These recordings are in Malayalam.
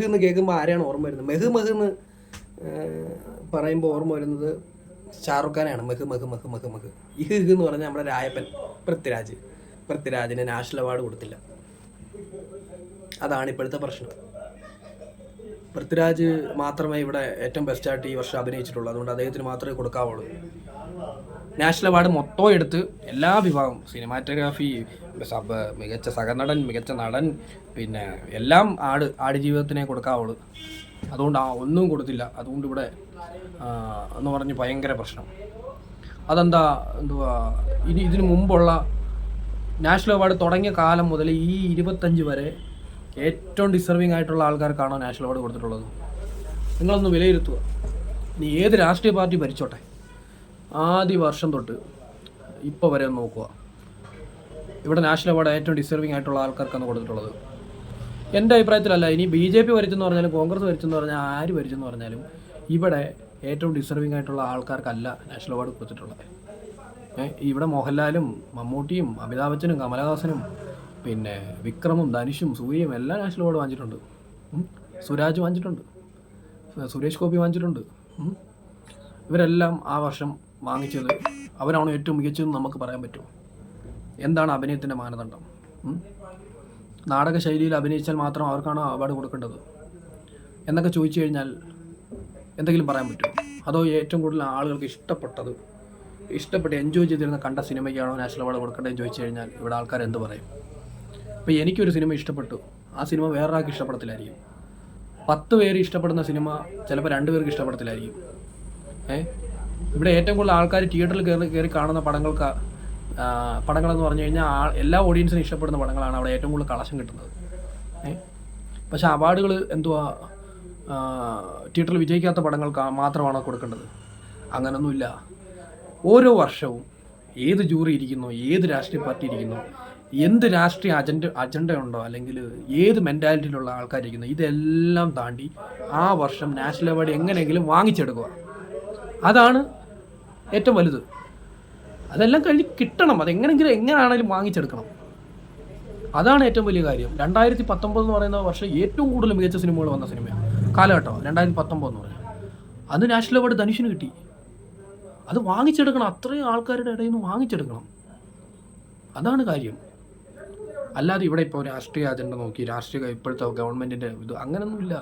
എന്ന് കേൾക്കുമ്പോൾ ആരെയാണ് ഓർമ്മ വരുന്നത്? മെഹ് മെഹ് എന്ന് പറയുമ്പോൾ ഓർമ്മ വരുന്നത് ഷാറുഖ് ഖാനാണ്. മെഹ് മെഹ് മെഹ് മെഹ് മെഹ്. എന്ന് പറഞ്ഞാൽ നമ്മുടെ രായപ്പൻ പൃഥ്വിരാജിന് നാഷണൽ അവാർഡ് കൊടുത്തില്ല. അതാണ് ഇപ്പോഴത്തെ പ്രശ്നം. പൃഥ്വിരാജ് മാത്രമേ ഇവിടെ ഏറ്റവും ബെസ്റ്റായിട്ട് ഈ വർഷം അഭിനയിച്ചിട്ടുള്ളൂ. അതുകൊണ്ട് അദ്ദേഹത്തിന് മാത്രമേ കൊടുക്കാവുള്ളൂ. നാഷണൽ അവാർഡ് മൊത്തം എടുത്ത് എല്ലാ വിഭാഗം, സിനിമാറ്റോഗ്രാഫി, മികച്ച സഹനടൻ, മികച്ച നടൻ, പിന്നെ എല്ലാം ആടുജീവിതത്തിനെ കൊടുക്കാവുള്ളൂ. അതുകൊണ്ട് ഒന്നും കൊടുത്തില്ല. അതുകൊണ്ട് ഇവിടെ എന്ന് പറഞ്ഞ് ഭയങ്കര പ്രശ്നം. എന്തുവാ ഇതിനു മുമ്പുള്ള നാഷണൽ അവാർഡ് തുടങ്ങിയ കാലം മുതൽ ഈ 25 വരെ ഏറ്റവും ഡിസർവിങ് ആയിട്ടുള്ള ആൾക്കാർക്കാണോ നാഷണൽ അവാർഡ് കൊടുത്തിട്ടുള്ളത്? നിങ്ങളൊന്ന് വിലയിരുത്തുക. ഇനി ഏത് രാഷ്ട്രീയ പാർട്ടി ഭരിച്ചോട്ടെ, ആദ്യ വർഷം തൊട്ട് ഇപ്പോൾ വരെ ഒന്ന് നോക്കുക. ഇവിടെ നാഷണൽ അവാർഡ് ഏറ്റവും ഡിസർവിങ് ആയിട്ടുള്ള ആൾക്കാർക്കാണ് കൊടുത്തിട്ടുള്ളത്. എൻ്റെ അഭിപ്രായത്തിലല്ല. ഇനി BJP ഭരിച്ചെന്ന് പറഞ്ഞാലും കോൺഗ്രസ് ഭരിച്ചെന്ന് പറഞ്ഞാൽ ആര് ഭരിച്ചെന്ന് പറഞ്ഞാലും ഇവിടെ ഏറ്റവും ഡിസർവിങ് ആയിട്ടുള്ള ആൾക്കാർക്കല്ല നാഷണൽ അവാർഡ് കൊടുത്തിട്ടുള്ളത്. ഇവിടെ മോഹൻലാലും മമ്മൂട്ടിയും അമിതാഭ് ബച്ചനും കമലഹാസനും പിന്നെ വിക്രമും ധനുഷും സൂര്യയും എല്ലാം നാഷണൽ അവാർഡ് വാങ്ങിച്ചിട്ടുണ്ട്. സുരാജ് വാങ്ങിച്ചിട്ടുണ്ട്, സുരേഷ് ഗോപി വാങ്ങിച്ചിട്ടുണ്ട്. ഇവരെല്ലാം ആ വർഷം വാങ്ങിച്ചത് അവരാണ് ഏറ്റവും മികച്ചതെന്ന് നമുക്ക് പറയാൻ പറ്റുമോ? എന്താണ് അഭിനയത്തിൻ്റെ മാനദണ്ഡം? നാടക ശൈലിയിൽ അഭിനയിച്ചാൽ മാത്രം അവർക്കാണോ അവാർഡ് കൊടുക്കേണ്ടത് എന്നൊക്കെ ചോദിച്ചു കഴിഞ്ഞാൽ എന്തെങ്കിലും പറയാൻ പറ്റുമോ? അതോ ഏറ്റവും കൂടുതൽ ആളുകൾക്ക് ഇഷ്ടപ്പെട്ട് എൻജോയ് ചെയ്തിരുന്ന കണ്ട സിനിമയ്ക്കാണോ നാഷണൽ അവാർഡ് കൊടുക്കേണ്ടതെന്ന് ചോദിച്ചു കഴിഞ്ഞാൽ ഇവിടെ ആൾക്കാർ എന്ത് പറയും? ഇപ്പോൾ എനിക്കൊരു സിനിമ ഇഷ്ടപ്പെട്ടു, ആ സിനിമ വേറൊരാൾക്ക് ഇഷ്ടപ്പെടത്തില്ലായിരിക്കും. 10 പേര് ഇഷ്ടപ്പെടുന്ന സിനിമ ചിലപ്പോൾ 2 പേർക്ക് ഇഷ്ടപ്പെടത്തില്ലായിരിക്കും. ഇവിടെ ഏറ്റവും കൂടുതൽ ആൾക്കാർ തിയേറ്ററിൽ കയറി കാണുന്ന പടങ്ങളെന്ന് പറഞ്ഞു കഴിഞ്ഞാൽ എല്ലാ ഓഡിയൻസിനും ഇഷ്ടപ്പെടുന്ന പടങ്ങളാണ് അവിടെ ഏറ്റവും കൂടുതൽ കളക്ഷൻ കിട്ടുന്നത്. പക്ഷേ അവാർഡുകൾ തിയേറ്ററിൽ വിജയിക്കാത്ത പടങ്ങൾക്ക് മാത്രമാണോ കൊടുക്കേണ്ടത്? അങ്ങനൊന്നുമില്ല. ഓരോ വർഷവും ഏത് ജൂറി ഇരിക്കുന്നു, ഏത് രാഷ്ട്രീയ പാർട്ടി ഇരിക്കുന്നു, എന്ത് രാഷ്ട്രീയ അജണ്ട ഉണ്ടോ, അല്ലെങ്കിൽ ഏത് മെൻറ്റാലിറ്റിയിലുള്ള ആൾക്കാരിരിക്കുന്നു, ഇതെല്ലാം താണ്ടി ആ വർഷം നാഷണൽ അവാർഡ് എങ്ങനെയെങ്കിലും വാങ്ങിച്ചെടുക്കുക. അതാണ് ഏറ്റവും വലുത്. അതെല്ലാം കഴിഞ്ഞ് കിട്ടണം. എങ്ങനെയാണെങ്കിലും വാങ്ങിച്ചെടുക്കണം. അതാണ് ഏറ്റവും വലിയ കാര്യം. 2019 എന്ന് പറയുന്ന വർഷം ഏറ്റവും കൂടുതൽ മികച്ച സിനിമകൾ വന്ന സിനിമയാണ് കാലഘട്ടം 2019 എന്ന് പറഞ്ഞാൽ. അന്ന് നാഷണൽ അവാർഡ് ധനുഷിന് കിട്ടി. അത് വാങ്ങിച്ചെടുക്കണം. അത്രയും ആൾക്കാരുടെ ഇടയിൽ നിന്ന് വാങ്ങിച്ചെടുക്കണം. അതാണ് കാര്യം. അല്ലാതെ ഇവിടെ ഇപ്പോൾ രാഷ്ട്രീയ അജണ്ട നോക്കി ഇപ്പോഴത്തെ ഗവൺമെൻറ്റിൻ്റെ ഇത് അങ്ങനെയൊന്നുമില്ല.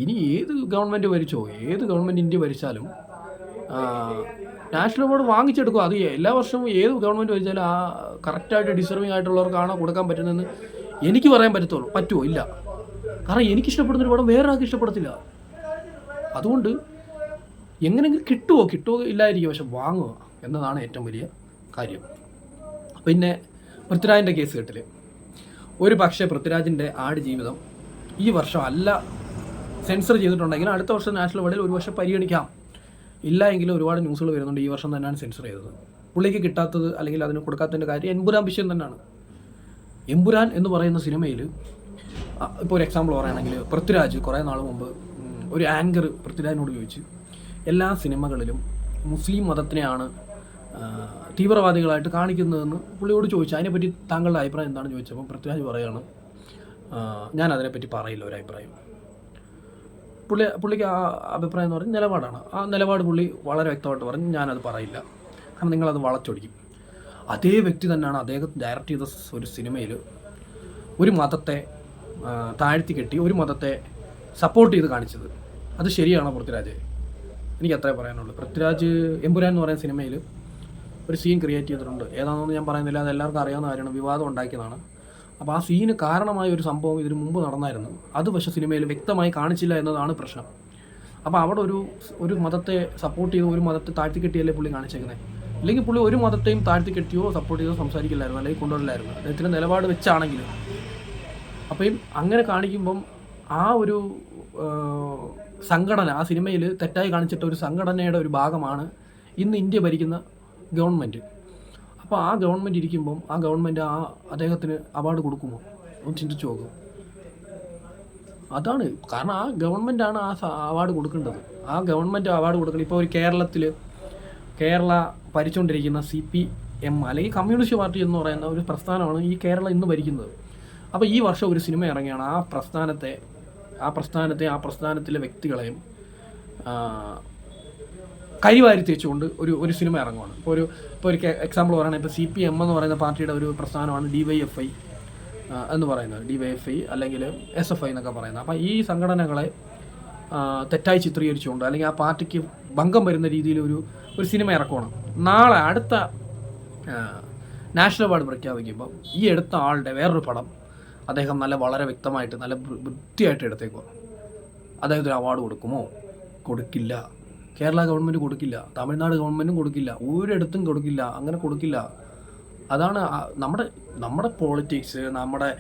ഇനി ഏത് ഗവൺമെൻറ് ഭരിച്ചോ, ഏത് ഗവൺമെൻറ് ഇന്ത്യ ഭരിച്ചാലും നാഷണൽ അവാർഡ് വാങ്ങിച്ചെടുക്കും. അത് എല്ലാ വർഷവും ഏത് ഗവൺമെൻറ് ഭരിച്ചാലും ആ കറക്റ്റായിട്ട് ഡിസർവിങ് ആയിട്ടുള്ളവർക്കാണോ കൊടുക്കാൻ പറ്റുന്നതെന്ന് എനിക്ക് പറയാൻ പറ്റുമോ? ഇല്ല. കാരണം എനിക്കിഷ്ടപ്പെടുന്നൊരു പടം വേറൊരാൾക്ക് ഇഷ്ടപ്പെടത്തില്ല. അതുകൊണ്ട് എങ്ങനെയെങ്കിലും കിട്ടുമോ ഇല്ലായിരിക്കും, പക്ഷെ വാങ്ങുക എന്നതാണ് ഏറ്റവും വലിയ കാര്യം. പിന്നെ പൃഥ്വിരാജിൻ്റെ കേസ് കെട്ടിൽ ഒരു പക്ഷേ പൃഥ്വിരാജിൻ്റെ ആടുജീവിതം ഈ വർഷം അല്ല സെൻസർ ചെയ്തിട്ടുണ്ടെങ്കിൽ അടുത്ത വർഷം നാഷണൽ അവാർഡിൽ ഒരു വർഷം പരിഗണിക്കാം. ഇല്ല എങ്കിലും ഒരുപാട് ന്യൂസുകൾ വരുന്നുണ്ട് ഈ വർഷം തന്നെയാണ് സെൻസർ ചെയ്തത്. പുള്ളിക്ക് കിട്ടാത്തത് അല്ലെങ്കിൽ അതിന് കൊടുക്കാത്തതിൻ്റെ കാര്യം എമ്പുരാൻ വിഷയം തന്നെയാണ്. എമ്പുരാൻ എന്ന് പറയുന്ന സിനിമയിൽ ഇപ്പോൾ ഒരു എക്സാമ്പിൾ പറയുകയാണെങ്കിൽ പൃഥ്വിരാജ് കുറേ നാൾ മുമ്പ് ഒരു ആങ്കർ പൃഥ്വിരാജിനോട് ചോദിച്ചു, എല്ലാ സിനിമകളിലും മുസ്ലിം മതത്തിനെയാണ് തീവ്രവാദികളായിട്ട് കാണിക്കുന്നതെന്ന് പുള്ളിയോട് ചോദിച്ചു. അതിനെപ്പറ്റി താങ്കളുടെ അഭിപ്രായം എന്താണെന്ന് ചോദിച്ചപ്പോൾ പൃഥ്വിരാജ് പറയുകയാണ്, ഞാൻ അതിനെപ്പറ്റി പറയില്ല ഒരു അഭിപ്രായം. പുള്ളിക്ക് ആ അഭിപ്രായം എന്ന് പറഞ്ഞാൽ നിലപാടാണ്. ആ നിലപാട് പുള്ളി വളരെ വ്യക്തമായിട്ട് പറഞ്ഞു, ഞാനത് പറയില്ല, കാരണം നിങ്ങളത് വളച്ചൊടിക്കും. അതേ വ്യക്തി തന്നെയാണ് അദ്ദേഹം ഡയറക്റ്റ് ചെയ്ത ഒരു സിനിമയിൽ ഒരു മതത്തെ താഴ്ത്തി കെട്ടി ഒരു മതത്തെ സപ്പോർട്ട് ചെയ്ത് കാണിച്ചത്. അത് ശരിയാണോ പൃഥ്വിരാജ്? എനിക്ക് അത്രേ പറയാനുള്ളൂ. പൃഥ്വിരാജ് എമ്പുരാൻ എന്ന് പറയുന്ന സിനിമയിൽ ഒരു സീൻ ക്രിയേറ്റ് ചെയ്തിട്ടുണ്ട്. ഏതാണെന്ന് ഞാൻ പറയുന്നില്ല, അത് എല്ലാവർക്കും അറിയാവുന്ന കാര്യമാണ്, വിവാദം ഉണ്ടാക്കിയതാണ്. അപ്പോൾ ആ സീന് കാരണമായ ഒരു സംഭവം ഇതിന് മുമ്പ് നടന്നായിരുന്നു. അത് പക്ഷേ സിനിമയിൽ വ്യക്തമായി കാണിച്ചില്ല എന്നതാണ് പ്രശ്നം. അപ്പോൾ അവിടെ ഒരു മതത്തെ സപ്പോർട്ട് ചെയ്ത് ഒരു മതത്തെ താഴ്ത്തിക്കെട്ടിയല്ലേ പുള്ളി കാണിച്ചേക്കുന്നത്. അല്ലെങ്കിൽ പുള്ളി ഒരു മതത്തെയും താഴ്ത്തിക്കെട്ടിയോ സപ്പോർട്ട് ചെയ്തോ സംസാരിക്കില്ലായിരുന്നു, അല്ലെങ്കിൽ കൊണ്ടുവരില്ലായിരുന്നു അദ്ദേഹത്തിൻ്റെ നിലപാട് വെച്ചാണെങ്കിൽ. അപ്പം അങ്ങനെ കാണിക്കുമ്പം ആ ഒരു സംഘടന ആ സിനിമയിൽ തെറ്റായി കാണിച്ചിട്ട ഒരു സംഘടനയുടെ ഒരു ഭാഗമാണ് ഇന്ന് ഇന്ത്യ ഭരിക്കുന്ന ഗവൺമെൻറ്. അപ്പോൾ ആ ഗവൺമെൻറ് ഇരിക്കുമ്പം ആ ഗവൺമെൻറ് അദ്ദേഹത്തിന് അവാർഡ് കൊടുക്കുമോ? ഒന്ന് ചിന്തിച്ചു നോക്കും. അതാണ് കാരണം, ആ ഗവൺമെൻറ്റാണ് ആ അവാർഡ് കൊടുക്കേണ്ടത്. ആ ഗവൺമെൻറ് അവാർഡ് കൊടുക്കണം. ഇപ്പോൾ ഒരു കേരള ഭരിച്ചുകൊണ്ടിരിക്കുന്ന CPM അല്ലെങ്കിൽ കമ്മ്യൂണിസ്റ്റ് പാർട്ടി എന്ന് പറയുന്ന ഒരു പ്രസ്ഥാനമാണ് ഈ കേരളം ഇന്ന് ഭരിക്കുന്നത്. അപ്പോൾ ഈ വർഷം ഒരു സിനിമ ഇറങ്ങിയാണ് ആ പ്രസ്ഥാനത്തിലെ വ്യക്തികളെയും കരിവാരി തേച്ചുകൊണ്ട് ഒരു സിനിമ ഇറങ്ങുവാണ്. ഇപ്പോൾ ഒരു എക്സാമ്പിൾ പറയുകയാണെങ്കിൽ ഇപ്പോൾ CPM എന്ന് പറയുന്ന പാർട്ടിയുടെ ഒരു പ്രസ്ഥാനമാണ് DYFI എന്ന് പറയുന്നത്, DYFI അല്ലെങ്കിൽ SFI എന്നൊക്കെ പറയുന്നത്. അപ്പോൾ ഈ സംഘടനകളെ തെറ്റായി ചിത്രീകരിച്ചുകൊണ്ട് അല്ലെങ്കിൽ ആ പാർട്ടിക്ക് ഭംഗം വരുന്ന രീതിയിൽ ഒരു സിനിമ ഇറക്കുവാണ്. നാളെ അടുത്ത നാഷണൽ അവാർഡ് പ്രഖ്യാപിക്കുമ്പോൾ ഈ എടുത്ത ആളുടെ വേറൊരു പടം അദ്ദേഹം വളരെ വ്യക്തമായിട്ട് നല്ല വൃത്തിയായിട്ട് എടുത്തേക്കുക. അദ്ദേഹത്തിന് അവാർഡ് കൊടുക്കുമോ? കൊടുക്കില്ല. കേരള ഗവൺമെൻറ് കൊടുക്കില്ല, തമിഴ്നാട് ഗവൺമെൻറ്റും കൊടുക്കില്ല, ഒരിടത്തും കൊടുക്കില്ല, അങ്ങനെ കൊടുക്കില്ല. അതാണ് നമ്മുടെ പോളിറ്റിക്സ്, നമ്മുടെ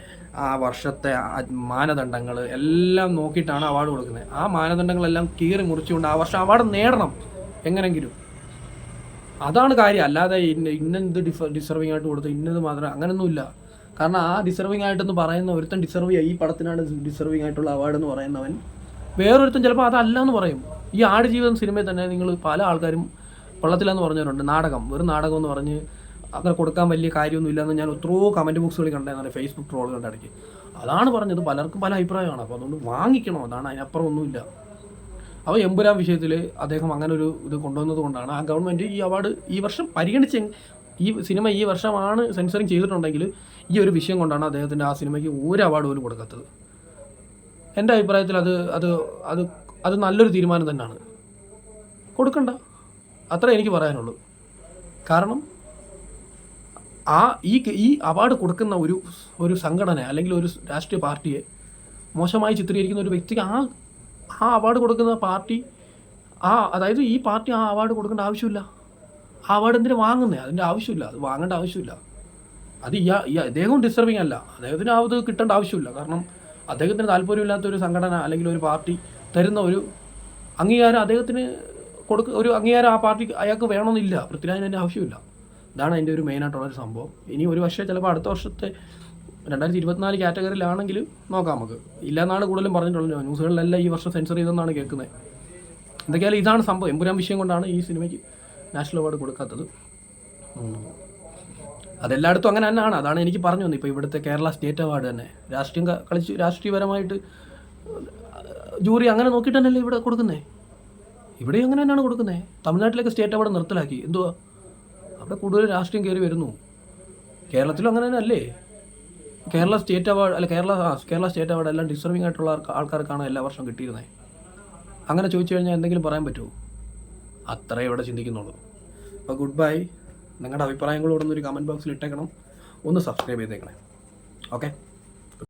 ആ വർഷത്തെ മാനദണ്ഡങ്ങൾ എല്ലാം നോക്കിയിട്ടാണ് അവാർഡ് കൊടുക്കുന്നത്. ആ മാനദണ്ഡങ്ങളെല്ലാം കീറി മുറിച്ചുകൊണ്ട് ആ വർഷം അവാർഡ് നേടണം എങ്ങനെങ്കിലും. അതാണ് കാര്യം. അല്ലാതെ ഇന്നെന്ത് ഡിസർവിങ് ആയിട്ട് കൊടുത്ത് ഇന്നത് മാത്രം അങ്ങനെയൊന്നുമില്ല. കാരണം ആ ഡിസർവിങ് ആയിട്ടെന്ന് പറയുന്ന ഒരുത്തൻ ഈ പടത്തിനാണ് ഡിസർവിങ് ആയിട്ടുള്ള അവാർഡ് എന്ന് പറയുന്നവൻ വേറൊരുത്തൻ ചിലപ്പോൾ അതല്ല എന്ന് പറയും. ഈ ആടുജീവിതം സിനിമയിൽ തന്നെ നിങ്ങൾ പല ആൾക്കാരും കൊള്ളത്തില്ലെന്ന് പറഞ്ഞവരുണ്ട്. വെറും നാടകം എന്ന് പറഞ്ഞ് അങ്ങനെ കൊടുക്കാൻ വലിയ കാര്യമൊന്നും ഇല്ലെന്ന് ഞാൻ എത്രയോ കമൻറ്റ് ബോക്സുകളിൽ കണ്ടേന്നാണ്, ഫേസ്ബുക്ക് ട്രോളുകളുടെ ഇടയ്ക്ക്. അതാണ് പറഞ്ഞത്. പലർക്കും പല അഭിപ്രായമാണ്. അപ്പോൾ അതുകൊണ്ട് വാങ്ങിക്കണം, അതാണ്, അതിനപ്പുറം ഒന്നുമില്ല. അപ്പോൾ എമ്പുരാൻ വിഷയത്തിൽ അദ്ദേഹം അങ്ങനെ ഒരു ഇത് കൊണ്ടുവന്നത് കൊണ്ടാണ് ആ ഗവൺമെൻറ് ഈ അവാർഡ് ഈ വർഷം പരിഗണിച്ച്, ഈ സിനിമ ഈ വർഷമാണ് സെൻസറിങ് ചെയ്തിട്ടുണ്ടെങ്കിൽ ഈ ഒരു വിഷയം കൊണ്ടാണ് അദ്ദേഹത്തിൻ്റെ ആ സിനിമയ്ക്ക് ഒരു അവാർഡ് പോലും കൊടുക്കാത്തത്. എൻ്റെ അഭിപ്രായത്തിൽ അത് നല്ലൊരു തീരുമാനം തന്നെയാണ്. കൊടുക്കണ്ട, അത്ര എനിക്ക് പറയാനുള്ളൂ. കാരണം ഈ അവാർഡ് കൊടുക്കുന്ന ഒരു സംഘടന അല്ലെങ്കിൽ ഒരു രാഷ്ട്രീയ പാർട്ടിയെ മോശമായി ചിത്രീകരിക്കുന്ന ഒരു വ്യക്തിക്ക് ആ അവാർഡ് കൊടുക്കുന്ന പാർട്ടി അതായത് ഈ പാർട്ടി ആ അവാർഡ് കൊടുക്കേണ്ട ആവശ്യമില്ല. ആ അവാർഡ് എന്തിനു വാങ്ങുന്നത്? അതിൻ്റെ ആവശ്യമില്ല, അത് വാങ്ങേണ്ട ആവശ്യമില്ല. അത് അദ്ദേഹവും ഡിസർവിങ് അല്ല, അദ്ദേഹത്തിന് അത് കിട്ടേണ്ട ആവശ്യമില്ല. കാരണം അദ്ദേഹത്തിന് താല്പര്യമില്ലാത്തൊരു സംഘടന അല്ലെങ്കിൽ ഒരു പാർട്ടി തരുന്ന ഒരു അംഗീകാരം അദ്ദേഹത്തിന് ഒരു അംഗീകാരം ആ പാർട്ടി അയാൾക്ക് വേണമെന്നില്ല. പൃഥ്വിരാജിന് ആവശ്യമില്ല. ഇതാണ് അതിൻ്റെ ഒരു മെയിനായിട്ടുള്ളൊരു സംഭവം. ഇനി ഒരു വർഷം ചിലപ്പോൾ അടുത്ത വർഷത്തെ 2024 കാറ്റഗറിയിലാണെങ്കിൽ നോക്കാം നമുക്ക്. ഇല്ലെന്നാണ് കൂടുതലും പറഞ്ഞിട്ടുള്ളത്. ന്യൂസുകളിലെല്ലാം ഈ വർഷം സെൻസർ ചെയ്തെന്നാണ് കേൾക്കുന്നത്. എന്തൊക്കെയാലും ഇതാണ് സംഭവം. എമ്പുരാൻ വിഷയം കൊണ്ടാണ് ഈ സിനിമയ്ക്ക് നാഷണൽ അവാർഡ് കൊടുക്കാത്തത്. അതെല്ലായിടത്തും അങ്ങനെ തന്നെയാണ്. അതാണ് എനിക്ക് പറഞ്ഞു വന്നത്. ഇപ്പോൾ ഇവിടുത്തെ കേരള സ്റ്റേറ്റ് അവാർഡ് തന്നെ രാഷ്ട്രീയപരമായിട്ട് ജൂറി അങ്ങനെ നോക്കിയിട്ട് തന്നെയല്ലേ ഇവിടെ കൊടുക്കുന്നത്. ഇവിടെയും അങ്ങനെ തന്നെയാണ് കൊടുക്കുന്നത്. തമിഴ്നാട്ടിലേക്ക് സ്റ്റേറ്റ് അവാർഡ് നിർത്തലാക്കി. എന്തുവാ അവിടെ കൂടുതൽ രാഷ്ട്രീയം കയറി വരുന്നു. കേരളത്തിലും അങ്ങനെ തന്നെ അല്ലേ? കേരള സ്റ്റേറ്റ് അവാർഡ് അല്ല കേരള സ്റ്റേറ്റ് അവാർഡ് എല്ലാം ഡിസർവിങ് ആയിട്ടുള്ള ആൾക്കാർക്കാണ് എല്ലാ വർഷവും കിട്ടിയിരുന്നത്. അങ്ങനെ ചോദിച്ചു കഴിഞ്ഞാൽ എന്തെങ്കിലും പറയാൻ പറ്റുമോ? അത്രേ ഇവിടെ ചിന്തിക്കുന്നുള്ളൂ. അപ്പോൾ ഗുഡ് ബൈ. നിങ്ങളുടെ അഭിപ്രായങ്ങളോടൊന്നൊരു കമൻറ്റ് ബോക്സിൽ ഇട്ടേക്കണം. ഒന്ന് സബ്സ്ക്രൈബ് ചെയ്തേക്കണേ. ഓക്കെ.